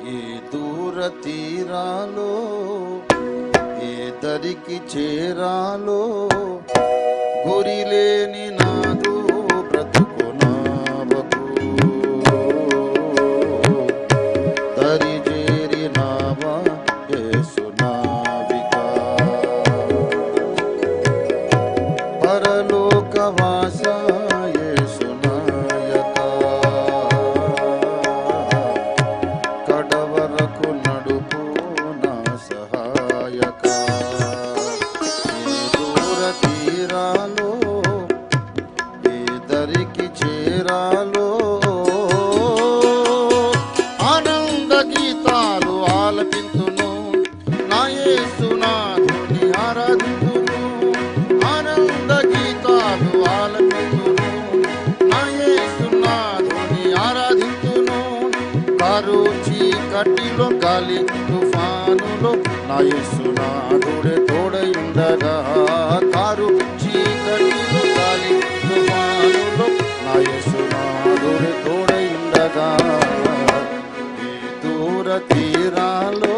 ఏ దూర తీరాలో ఏ దరికి చేరాలో గురిలేని నాదు బ్రతుకు నావకు దరి చేరినావా యేసు నావికా పరలోకవాస యేసు నాయకా కడవరకు నడుపు నా సహాయకా దూర తీరాలో ఏ దరికి చేరాలో ఆనంద గీతాలు ఆలపింతును నా యేసునాథుని ఆరాధింతును ఆనంద గీతాలు ఆలపింతును నా యేసునాథుని ఆరాధింతును కారు చీకటిలో గాలి తుఫానులో నా యేసునాథుడే తోడయుండగా కారు చీకటిలో గాలి తుఫానులో నా యేసునాథుడే తోడయుండగా ఈ దూర తీరాలో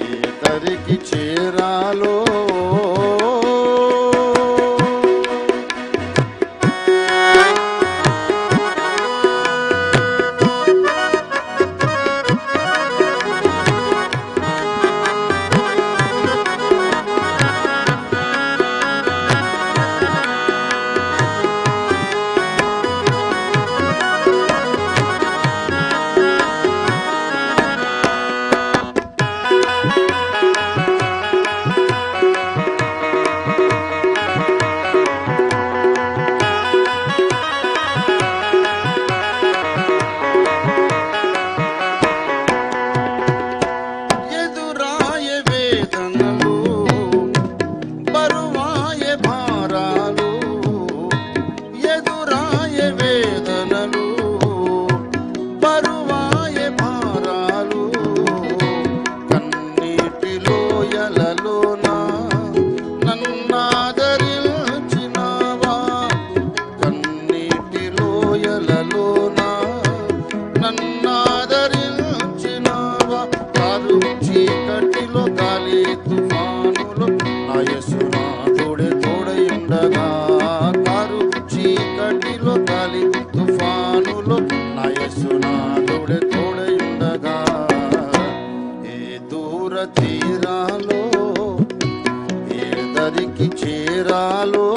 ఏ దరికి చేరాలో చీకటిలో గాలి తుఫానులో నా యేసునాథుడే తోడయుండగా కారు చీకటిలో గాలి తుఫానులో నా యేసునాథుడే తోడయుండగా ఏ దూర తీరాలో ఏ దరికి చేరాలో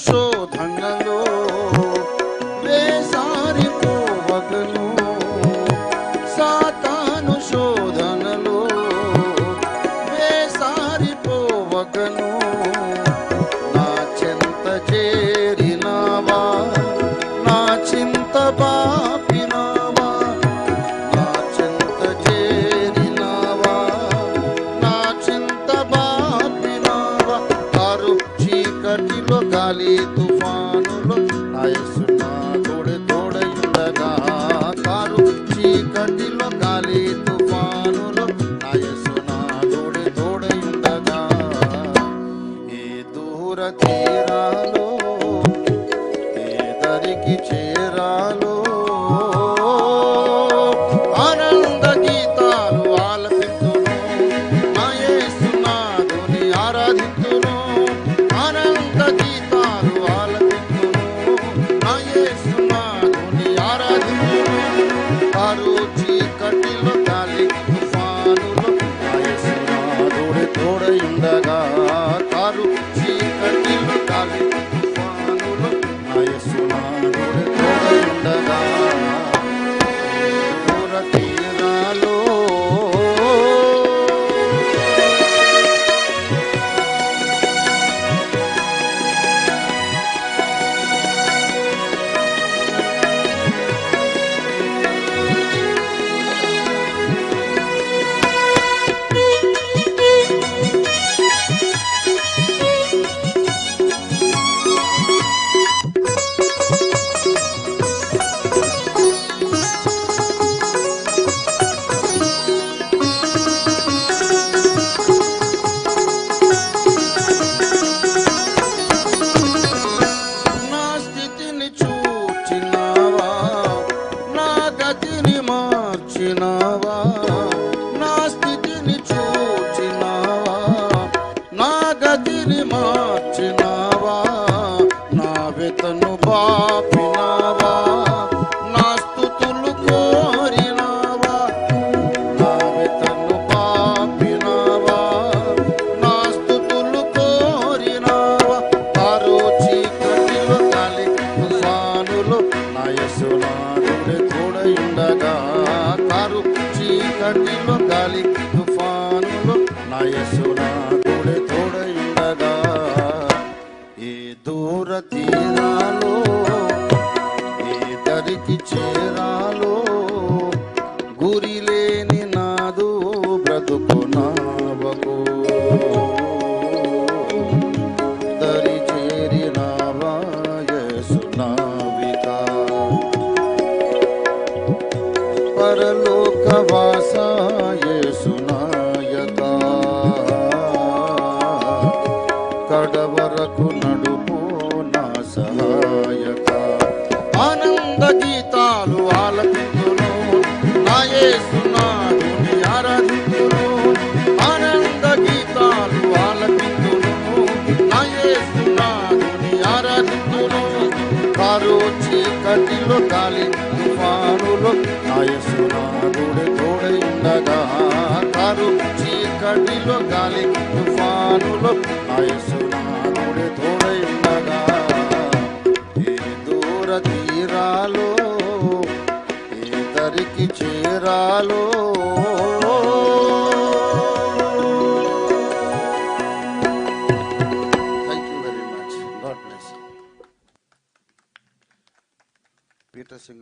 శోధనలో వేసారిపోవగను సాతాను శోధనలో వేసారిపోవగను నా చెంత చేరినావా నా చింత బాపినావా నా చెంత చేరినావా నా చింత బాపినావా కారు చీకటిలో గాలి తుఫానులో నా యేసునాథుడే తోడయుండగా కారు చీకటిలో గాలి తుఫానులో నా యేసునాథుడే తోడయుండగా ఏ దూర తీరాలో ఏ దరికి చేరాలో ఆనంద గీతాలు ఆలపింతును నా యేసునాథుని ఆరాధింతును ఆనంద గీతాలు ఆలపింతును నా యేసునాథుని ఆరాధింతును కారు చీకటిలో గాలి తుఫానులో నా యేసునాథుడే తోడయుండగా కారు చీకటిలో గాలి తుఫాను స్థితిని మార్చినావా, నా వెతను బాపినావా, నా స్తుతులు కోరినావా, నా వెతను బాపినావా, నా స్తుతులు కోరినావా. కారు చీకటిలో గాలి తుఫానులో నా యేసునాథుడే తోడయుండగా, కారు చీకటిలో గాలి తుఫానులో నా యేసునాథుడే తోడయుండగా. ఏ దూర తీరాలో ఏ దరికి చేరాలో, గురి లేని నాదు బ్రతుకు నావకు, దరి చేరినావా యేసు నావిక. పరలోకవాస యేసు నాయక, కడవరకు నడుపు నా సహాయక. ఆనంద గీతాలు ఆలపింతును, నా యేసునాథుని ఆరాధింతును. ఆనంద గీతాలు ఆలపింతును, నా యేసునాథుని ఆరాధింతును. కారు చీకటిలో గాలి తుఫానులో నా యేసునాథుడే తోడయుండగా, కారు చీకటిలో గాలి తుఫానులో నా యేసునాథుడే తోడయుండగా. ఏ దూర తీరాలో ఏ దరికి చేరాలో,